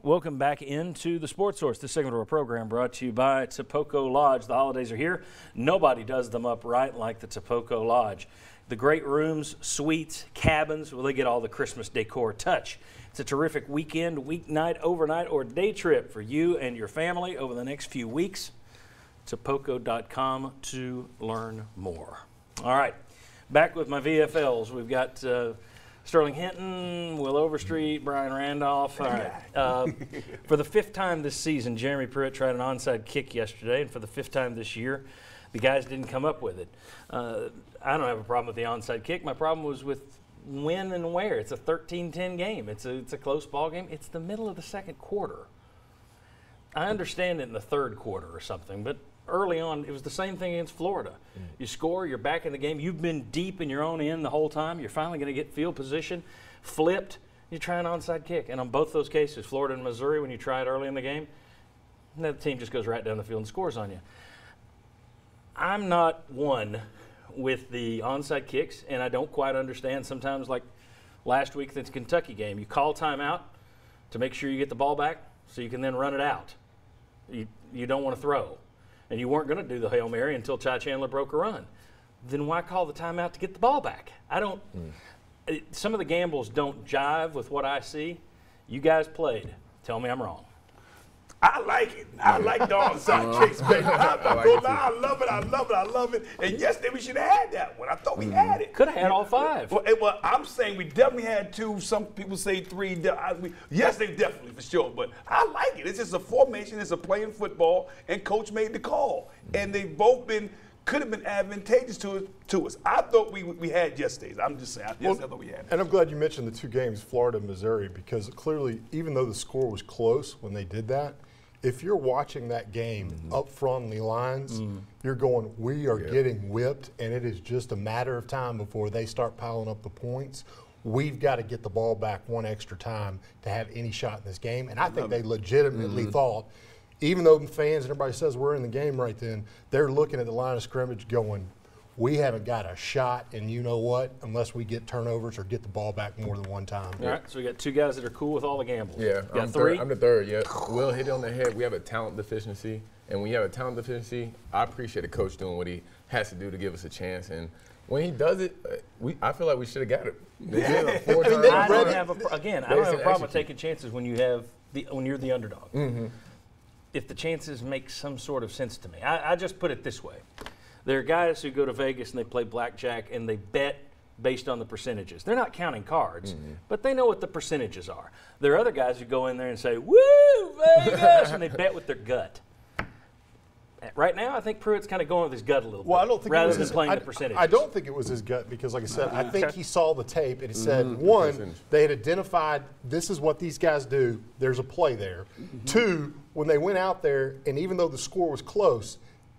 Welcome back into the Sports Source. This segment of our program brought to you by Topoco Lodge. The holidays are here. Nobody does them up right like the Topoco Lodge. The great rooms, suites, cabins, well, they get all the Christmas decor touch. It's a terrific weekend, weeknight, overnight, or day trip for you and your family over the next few weeks. Topoco.com to learn more. All right, back with my VFLs. We've got Sterling Hinton, Will Overstreet, Brian Randolph. All right. For the fifth time this season, Jeremy Pruitt tried an onside kick yesterday, and for the fifth time this year, the guys didn't come up with it. I don't have a problem with the onside kick. My problem was with when and where. It's a 13-10 game. It's a close ball game. It's the middle of the second quarter. I understand it in the third quarter or something, but early on, it was the same thing against Florida. You score, you're back in the game. You've been deep in your own end the whole time. You're finally going to get field position, flipped. You try an onside kick. And on both those cases, Florida and Missouri, when you try it early in the game, the team just goes right down the field and scores on you. I'm not one with the onside kicks, and I don't quite understand sometimes, like last week in the Kentucky game, you call timeout to make sure you get the ball back so you can then run it out. You don't want to throw. And you weren't going to do the Hail Mary until Ty Chandler broke a run. Then why call the timeout to get the ball back? I don't some of the gambles don't jive with what I see. You guys played. Tell me I'm wrong. I like it. I like the onside kicks, baby. I love it. And yesterday we should have had that one. I thought we had it. Could have had all five. Well, I'm saying we definitely had two. Some people say three. Yesterday definitely for sure. But I like it. It's just a formation. It's a playing football, and coach made the call. And they've both could have been advantageous to us. I thought we had yesterday's. I'm just saying. I thought we had it. And I'm glad you mentioned the two games, Florida and Missouri, because clearly, even though the score was close when they did that, if you're watching that game up front on the lines, you're going, we are getting whipped, and it is just a matter of time before they start piling up the points. We've got to get the ball back one extra time to have any shot in this game. And I think they legitimately thought, even though the fans and everybody says we're in the game right then, they're looking at the line of scrimmage going, we haven't got a shot, and you know what, unless we get turnovers or get the ball back more than one time. All right, so we got two guys that are cool with all the gambles. Yeah, I'm the third, yeah. Will hit it on the head. We have a talent deficiency, and when you have a talent deficiency, I appreciate the coach doing what he has to do to give us a chance. And when he does it, I feel like we should have got it. I don't have a problem with taking chances when you're the underdog. If the chances make some sort of sense to me. I just put it this way. There are guys who go to Vegas and they play blackjack and they bet based on the percentages. They're not counting cards, but they know what the percentages are. There are other guys who go in there and say, woo, Vegas, and they bet with their gut. Right now, I think Pruitt's kind of going with his gut a little bit, I don't think rather than playing the percentages. I don't think it was his gut because, like I said, I think he saw the tape and it said, one, they had identified this is what these guys do. There's a play there. Two, when they went out there, and even though the score was close,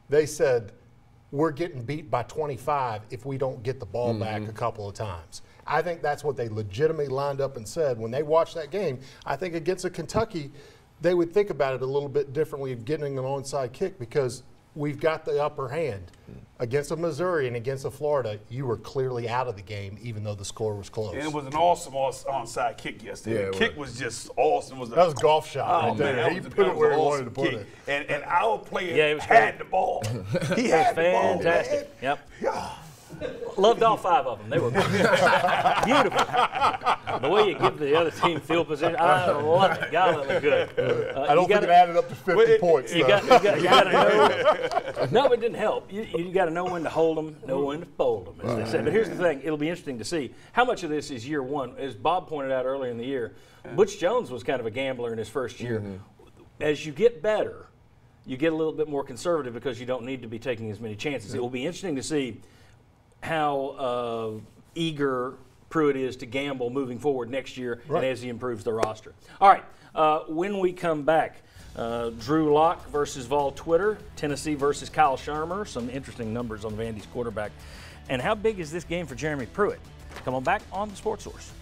they said, we're getting beat by 25 if we don't get the ball back a couple of times. I think that's what they legitimately lined up and said. When they watched that game, I think against a Kentucky, they would think about it a little bit differently of getting an onside kick because we've got the upper hand. Against a Missouri and against a Florida, you were clearly out of the game even though the score was close. And it was an awesome onside kick yesterday. The kick was just awesome. That was a golf shot right there. He put it where he wanted to put it. And our player had the ball. He had the ball. Fantastic. Yep. Loved all five of them. They were beautiful. The way you give the other team field position, I love it. God, that looked good. I don't think it added up to 50 points. You got to know. No, it didn't help. You got to know when to hold them, know when to fold them, as they say. But here's the thing. It'll be interesting to see how much of this is year one. As Bob pointed out earlier in the year, Butch Jones was kind of a gambler in his first year. As you get better, you get a little bit more conservative because you don't need to be taking as many chances. It will be interesting to see how eager Pruitt is to gamble moving forward next year and as he improves the roster. All right, when we come back, Drew Lock versus Vol Twitter, Tennessee versus Kyle Sharmer, some interesting numbers on Vandy's quarterback. And how big is this game for Jeremy Pruitt? Come on back on the Sports Source.